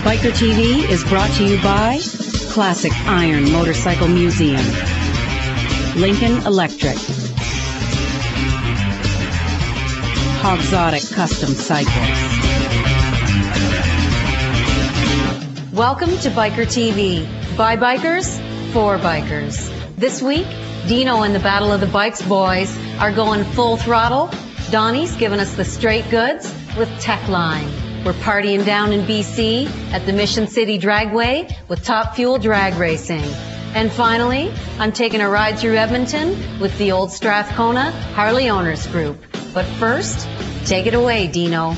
Biker TV is brought to you by Classic Iron Motorcycle Museum, Lincoln Electric, Hogzotic Custom Cycles. Welcome to Biker TV. By bikers, for bikers. This week, Dino and the Battle of the Bikes boys are going full throttle. Donny's giving us the straight goods with Techline. We're partying down in BC at the Mission City Dragway with Top Fuel Drag Racing. And finally, I'm taking a ride through Edmonton with the old Strathcona Harley Owners Group. But first, take it away, Dino.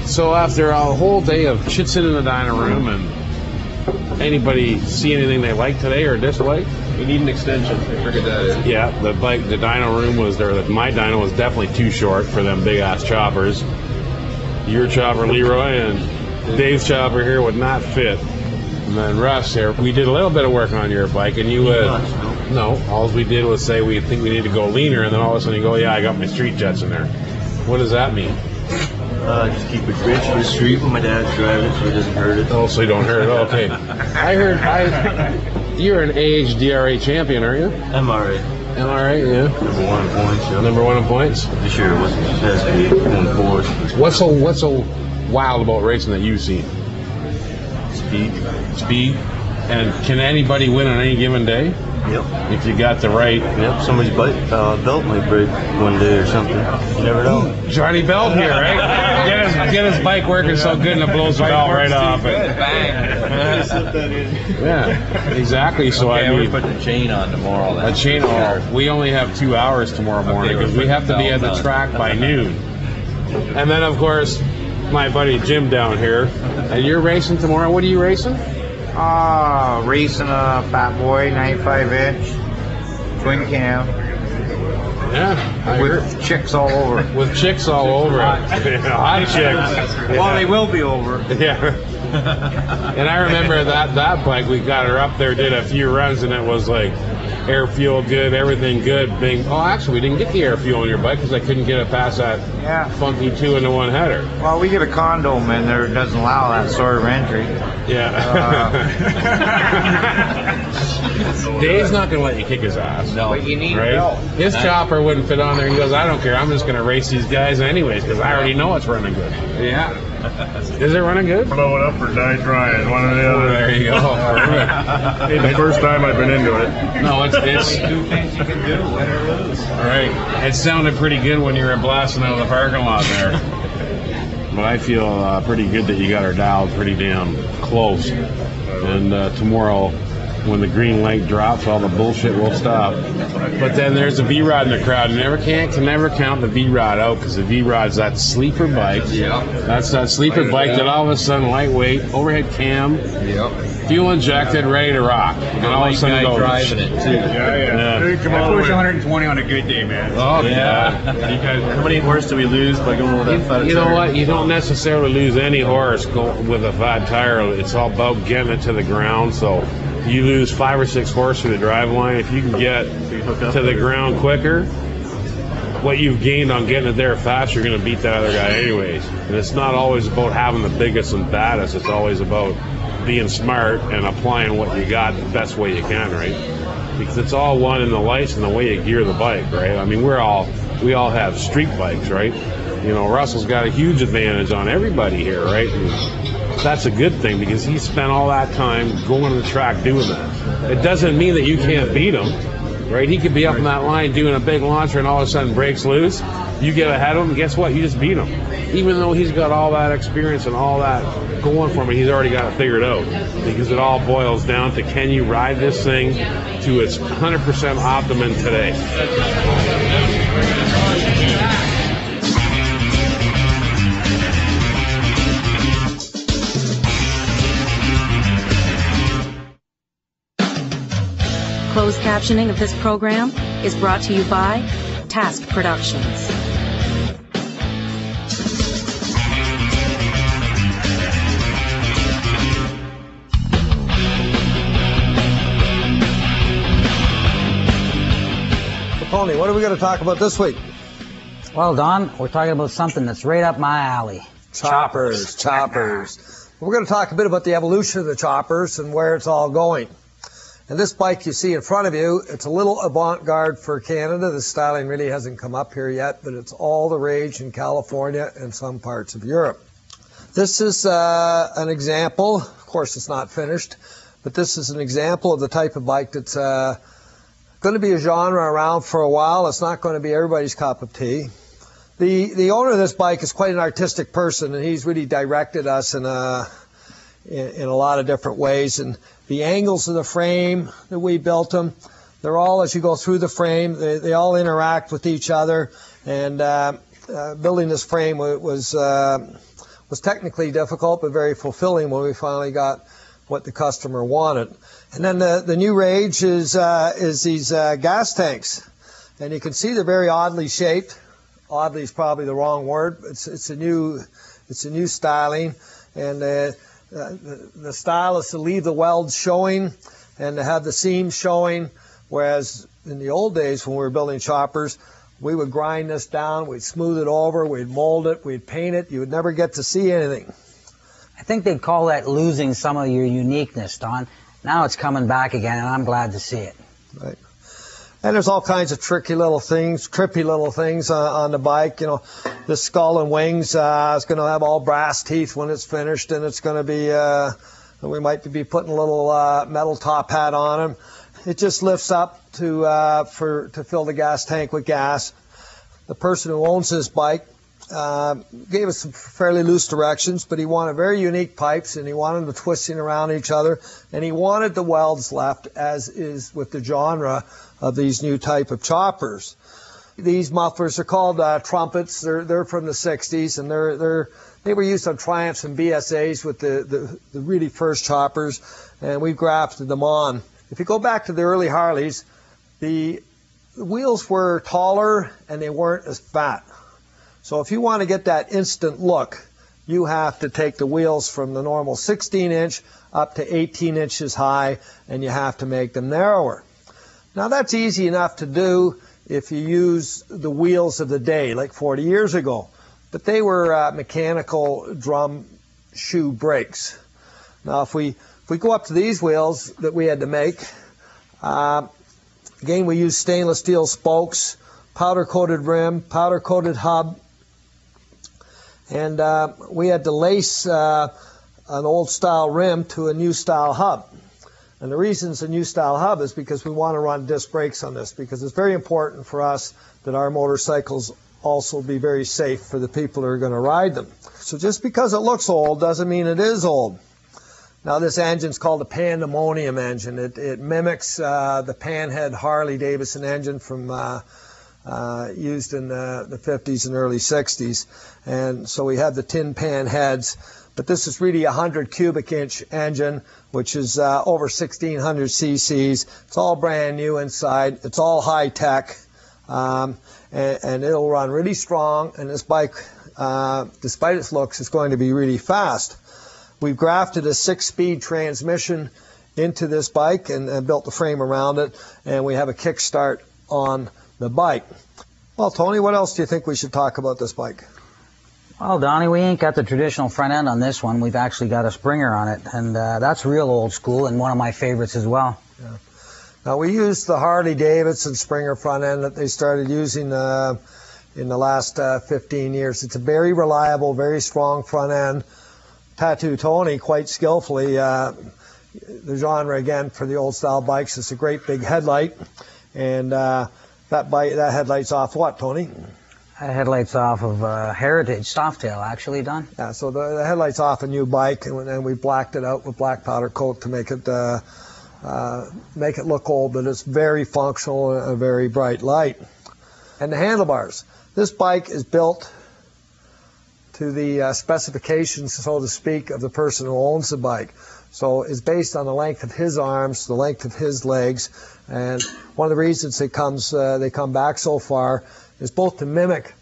So after a whole day of chit-sitting in the dining room, and anybody see anything they like today or dislike? We need an extension. I figured that in. Yeah, the dyno room was there. My dyno was definitely too short for them big ass choppers. Your chopper, Leroy, and Dave's chopper here would not fit. And then Russ here, we did a little bit of work on your bike, and you would. No, all we did was say we think we need to go leaner, and then all of a sudden you go, yeah, I got my street jets in there. What does that mean? Just keep it rich for the street when my dad's driving so he doesn't hurt it. Oh, so you don't hurt it. Okay. I heard you're an AHDRA champion, aren't you? MRA. MRA, yeah. Number one in points. Yeah. Number one in points? This year it wasn't the best, but it won fours. What's so wild about racing that you've seen? Speed. And can anybody win on any given day? Yep. If you got the right. Yep. Somebody's belt might break one day or something. You never know. Johnny Belt here, right? Get his bike working so good and it blows the belt right off. Bang. Yeah, exactly. So okay, I mean, we put the chain on tomorrow. Then. A chain on. We only have 2 hours tomorrow morning because we have to be at the track by noon. And then of course, my buddy Jim down here. And you're racing tomorrow. What are you racing? Racing a Fat Boy 95-inch twin cam. Yeah, with chicks all over. With chicks all over it. Hot chicks. Well, they will be over. Yeah. And I remember that bike, we got her up there, did a few runs, and it was like air fuel good, everything good. Oh, actually, we didn't get the air fuel on your bike because I couldn't get it past that funky 2-into-1 header. Well, we get a condom in there that doesn't allow that sort of entry. Yeah. Dave's not going to let you kick his ass. No. But you need right? His chopper wouldn't fit on there. He goes, I don't care. I'm just going to race these guys anyways because I already know it's running good. Yeah. Is it running good? Blow it up or die trying, one or the other. There you go. Hey, the first time I've been into it. No, it's two things you can do, win or lose. All right. It sounded pretty good when you were blasting out of the parking lot there. But I feel pretty good that you got her dialed pretty damn close. And tomorrow when the green light drops, all the bullshit will stop. But then there's a V-Rod in the crowd. Can never count the V-Rod out, because the V-Rod's that sleeper bike. Yeah. That's that sleeper bike that all of a sudden, lightweight, overhead cam, fuel injected, ready to rock. And all of a sudden goes. Driving it too. Yeah. I push 120 on a good day, man. Oh, yeah. How many horse do we lose by going with that fat You know tire? what? You don't necessarily lose any horse with a fat tire. It's all about getting it to the ground. So you lose 5 or 6 horse through the drive line. If you can get to the ground quicker, what you've gained on getting it there fast, you're going to beat that other guy anyways. And it's not always about having the biggest and baddest. It's always about being smart and applying what you got the best way you can, right? Because it's all one in the lights and the way you gear the bike, right? I mean, we all have street bikes, right? You know, Russell's got a huge advantage on everybody here, right? And that's a good thing, because he spent all that time going to the track doing that. It doesn't mean that you can't beat him, right? He could be up in that line doing a big launcher and all of a sudden breaks loose. You get ahead of him, guess what? You just beat him. Even though he's got all that experience and all that going for him, he's already got it figured out. Because it all boils down to, can you ride this thing to its 100% optimum today? Closed captioning of this program is brought to you by Task Productions. Tony, what are we going to talk about this week? Well, Don, we're talking about something that's right up my alley. Choppers. We're going to talk a bit about the evolution of the choppers and where it's all going. And this bike you see in front of you, it's a little avant-garde for Canada. The styling really hasn't come up here yet, but it's all the rage in California and some parts of Europe. This is an example. Of course, it's not finished, but this is an example of the type of bike that's going to be a genre around for a while. It's not going to be everybody's cup of tea. The owner of this bike is quite an artistic person, and he's really directed us in a lot of different ways. And the angles of the frame that we built them, they're all, as you go through the frame, they all interact with each other. And building this frame was technically difficult, but very fulfilling when we finally got what the customer wanted. And then the new rage is these gas tanks, and you can see they're very oddly shaped. Oddly is probably the wrong word. It's a new styling, and the style is to leave the welds showing and to have the seams showing. Whereas in the old days when we were building choppers, we would grind this down, we'd smooth it over, we'd mold it, we'd paint it. You would never get to see anything. I think they'd call that losing some of your uniqueness, Don. Now it's coming back again, and I'm glad to see it. Right. And there's all kinds of trippy little things on the bike. You know, the skull and wings is going to have all brass teeth when it's finished, and it's going to be, we might be putting a little metal top hat on them. It just lifts up to fill the gas tank with gas. The person who owns this bike gave us some fairly loose directions, but he wanted very unique pipes, and he wanted them twisting around each other, and he wanted the welds left, as is with the genre of these new type of choppers. These mufflers are called trumpets. They're from the 60s, and they were used on Triumphs and BSAs with the really first choppers, and we've grafted them on. If you go back to the early Harleys, the wheels were taller and they weren't as fat. So if you want to get that instant look, you have to take the wheels from the normal 16-inch up to 18 inches high, and you have to make them narrower. Now that's easy enough to do if you use the wheels of the day, like 40 years ago. But they were mechanical drum shoe brakes. Now if we go up to these wheels that we had to make, again we used stainless steel spokes, powder-coated rim, powder-coated hub, and we had to lace an old-style rim to a new-style hub. And the reason it's a new-style hub is because we want to run disc brakes on this, because it's very important for us that our motorcycles also be very safe for the people who are going to ride them. So just because it looks old doesn't mean it is old. Now this engine's called a pandemonium engine. It mimics the panhead Harley-Davidson engine from used in the 50s and early 60s. And so we have the tin pan heads, but this is really a 100 cubic inch engine, which is over 1,600 cc's. It's all brand new inside. It's all high tech, and it'll run really strong. And this bike, despite its looks, is going to be really fast. We've grafted a 6-speed transmission into this bike and built the frame around it, and we have a kickstart on the bike. Well, Tony, what else do you think we should talk about this bike? Well, Donnie, we ain't got the traditional front end on this one. We've actually got a Springer on it, and that's real old school and one of my favorites as well. Yeah. Now, we used the Harley-Davidson Springer front end that they started using in the last 15 years. It's a very reliable, very strong front end. Tattoo Tony, quite skillfully, the genre again for the old style bikes is a great big headlight, and that headlight's off what, Tony? That headlight's off of Heritage Softail, actually, Don. Yeah, so the headlight's off a new bike, and we blacked it out with black powder coat to make it look old, but it's very functional and a very bright light. And the handlebars. This bike is built to the specifications, so to speak, of the person who owns the bike. So it's based on the length of his arms, the length of his legs, and one of the reasons they come back so far is both to mimic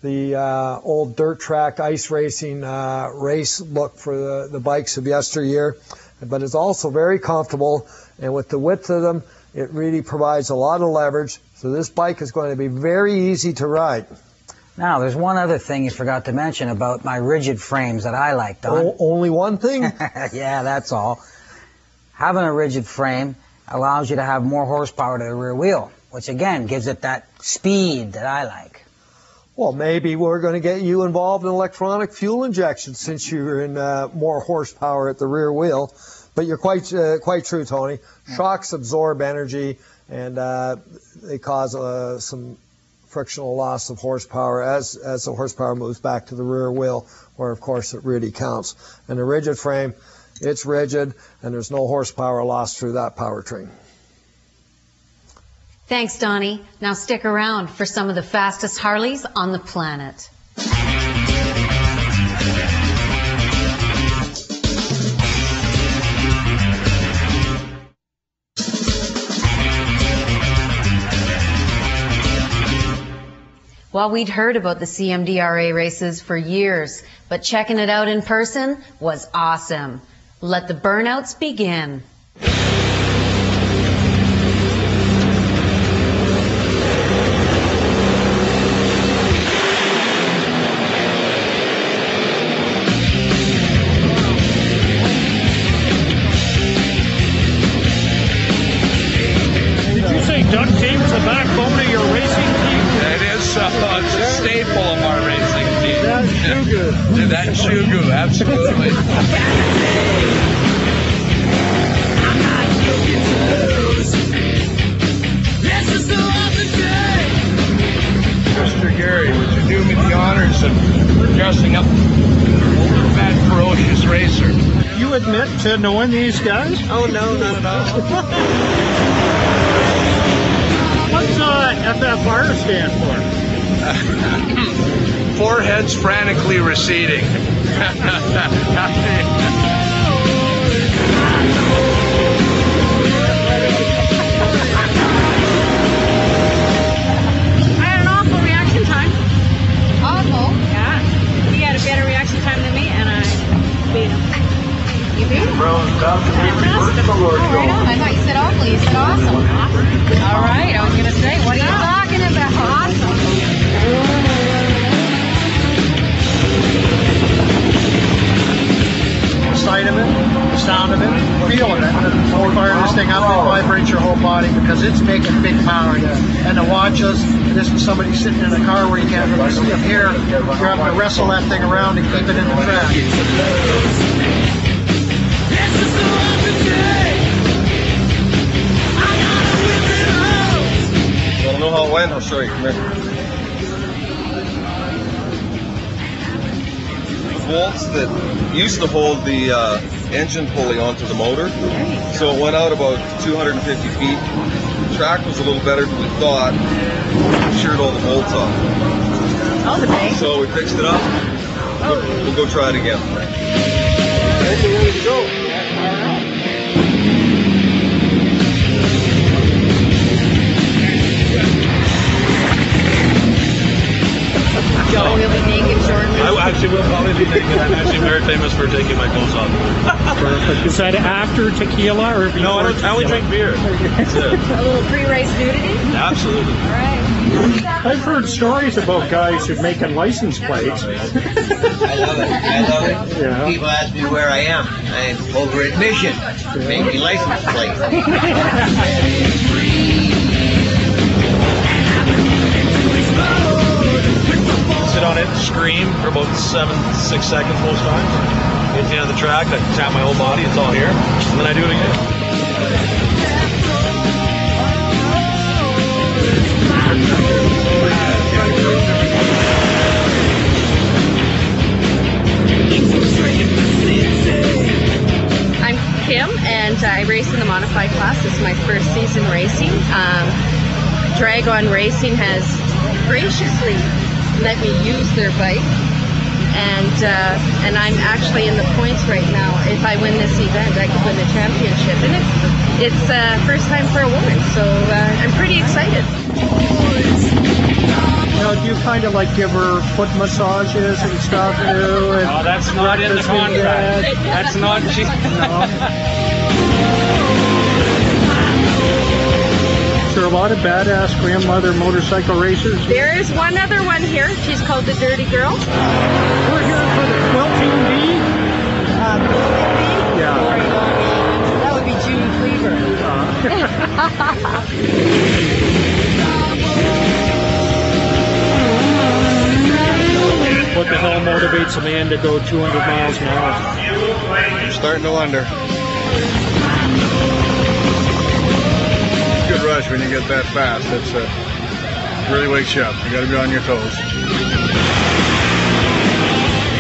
the old dirt track ice racing race look for the bikes of yesteryear, but it's also very comfortable, and with the width of them, it really provides a lot of leverage. So this bike is going to be very easy to ride. Now, there's one other thing you forgot to mention about my rigid frames that I like, Don. Only one thing? Yeah, that's all. Having a rigid frame allows you to have more horsepower to the rear wheel, which again gives it that speed that I like. Well, maybe we're going to get you involved in electronic fuel injection since you're in more horsepower at the rear wheel. But you're quite true, Tony. Shocks absorb energy, and they cause some frictional loss of horsepower as the horsepower moves back to the rear wheel, where of course it really counts. And a rigid frame, it's rigid, and there's no horsepower lost through that powertrain. Thanks, Donnie. Now stick around for some of the fastest Harleys on the planet. Well, we'd heard about the CMDRA races for years, but checking it out in person was awesome. Let the burnouts begin. Did you say duct tape's the backbone of your racing team? It is, it's a staple of our racing team. That's Shugu. That's Shugu, absolutely. Mr. Gary, would you do me the honors of dressing up a fat, ferocious racer? You admit to knowing these guys? Oh, no, not at all. What's FFR stand for? Foreheads frantically receding. I thought you said awful. You said awesome. All right. I was going to say, what are you talking about? Awesome. The sight of it, the sound of it, feeling it. When we fire this thing up, it vibrates your whole body because it's making big power. And to watch us, this is somebody sitting in a car where you can't really see up here. You're having to wrestle that thing around and keep it in the track. Want to know how it went? I'll show you. Come here. The bolts that used to hold the engine pulley onto the motor. So it went out about 250 feet. The track was a little better than we thought. We sheared all the bolts off. Okay. So we fixed it up. We'll go try it again. Engine ready to go. Joe will be naked shortly. I actually will probably be naked. I'm actually very famous for taking my clothes off. Perfect. Is that after tequila or before? No, I only drink beer. That's it. A little pre-race nudity? Absolutely. All right. I've heard stories about guys who making license plates. I love it. I love it. Yeah. People ask me where I am. I'm over at Mission, making license plates. Sit on it and scream for about 6 seconds most times. Get to the end of the track, I tap my whole body, it's all here, and then I do it again. I'm Kim, and I race in the modified class. This is my first season racing. Dragon Racing has graciously let me use their bike, and I'm actually in the points right now. If I win this event, I could win the championship, and it's first time for a woman, so I'm pretty excited. Now, do you kind of like give her foot massages and stuff? Oh, that's not in the contract. That's not. Is there a lot of badass grandmother motorcycle racers? There is one other one here. She's called the Dirty Girl. We're here for the Quilting Bee. Yeah. That would be June Cleaver. What the hell motivates a man to go 200 miles an hour? I'm starting to wonder. Good rush when you get that fast. It's really wakes you up. You got to be on your toes.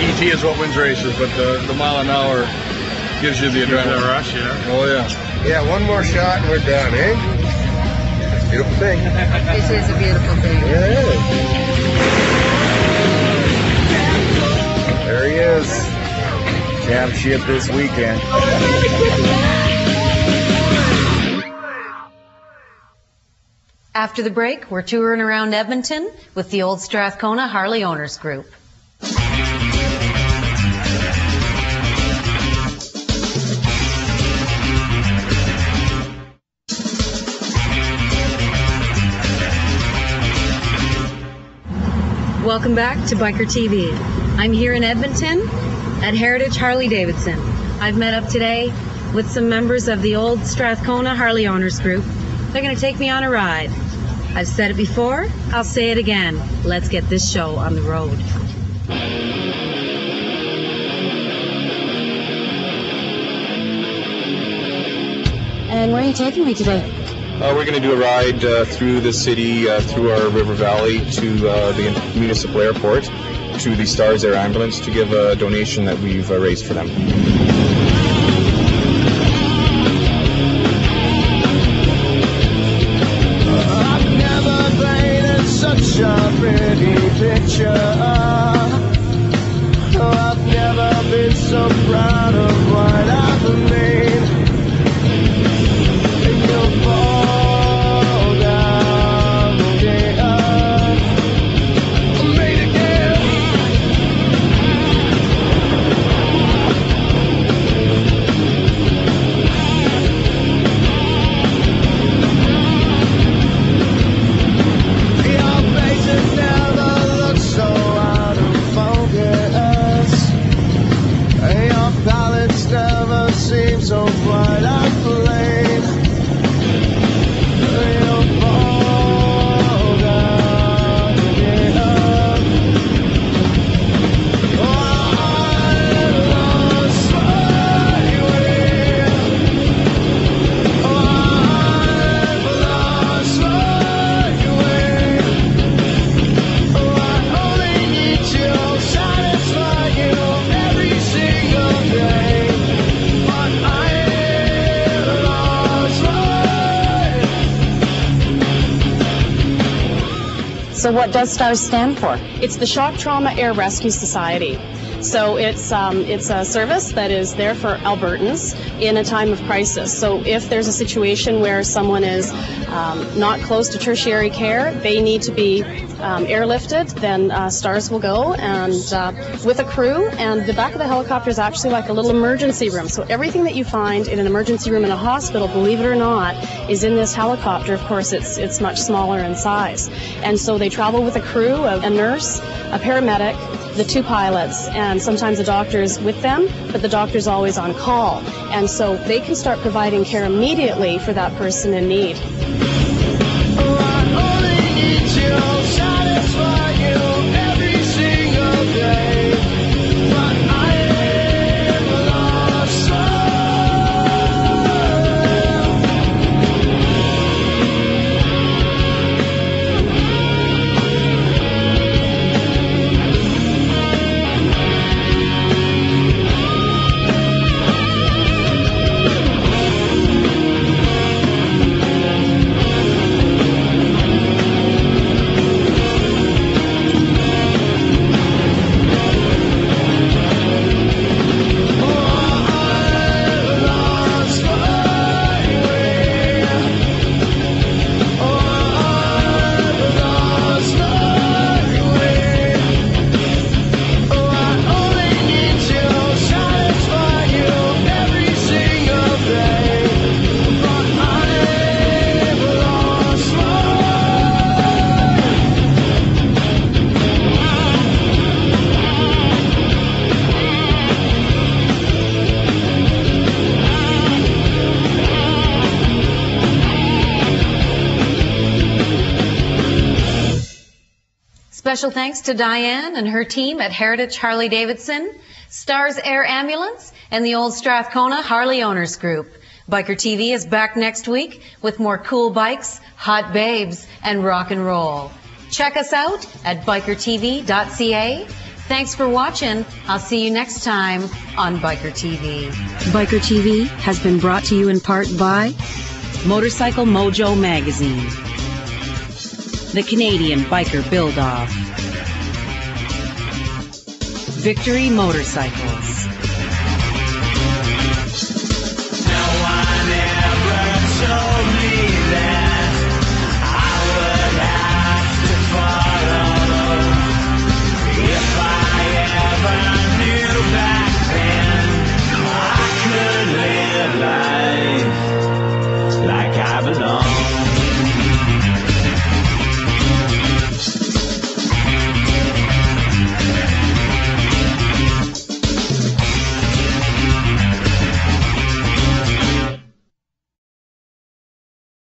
ET is what wins races, but the mile an hour gives you the adrenaline rush, yeah. Oh yeah. Yeah, one more shot and we're done, eh? Beautiful thing. This is a beautiful thing. Yeah, it is. There he is. Championship this weekend. After the break, we're touring around Edmonton with the Old Strathcona Harley Owners Group. Welcome back to Biker TV. I'm here in Edmonton at Heritage Harley Davidson. I've met up today with some members of the Old Strathcona Harley Owners Group. They're going to take me on a ride. I've said it before, I'll say it again. Let's get this show on the road. And where are you taking me today? We're going to do a ride through the city, through our river valley to the municipal airport, to the Stars Air Ambulance to give a donation that we've raised for them. Such a pretty picture. Oh, I've never been so proud of what I've made. And you'll fall down, okay, I'm made again. Your face has never looked so So what does STARS stand for? It's the Shock Trauma Air Rescue Society. So it's a service that is there for Albertans in a time of crisis. So if there's a situation where someone is not close to tertiary care, they need to be airlifted, then STARS will go and with a crew, and the back of the helicopter is actually like a little emergency room. So everything that you find in an emergency room in a hospital, believe it or not, is in this helicopter. Of course, it's much smaller in size. And so they travel with a crew, a nurse, a paramedic, the 2 pilots, and sometimes the doctor's with them, but the doctor's always on call. And so they can start providing care immediately for that person in need. Special thanks to Diane and her team at Heritage Harley-Davidson, STARS Air Ambulance, and the Old Strathcona Harley Owners Group. Biker TV is back next week with more cool bikes, hot babes, and rock and roll. Check us out at bikertv.ca. Thanks for watching. I'll see you next time on Biker TV. Biker TV has been brought to you in part by Motorcycle Mojo Magazine, the Canadian Biker Build-Off, Victory Motorcycles,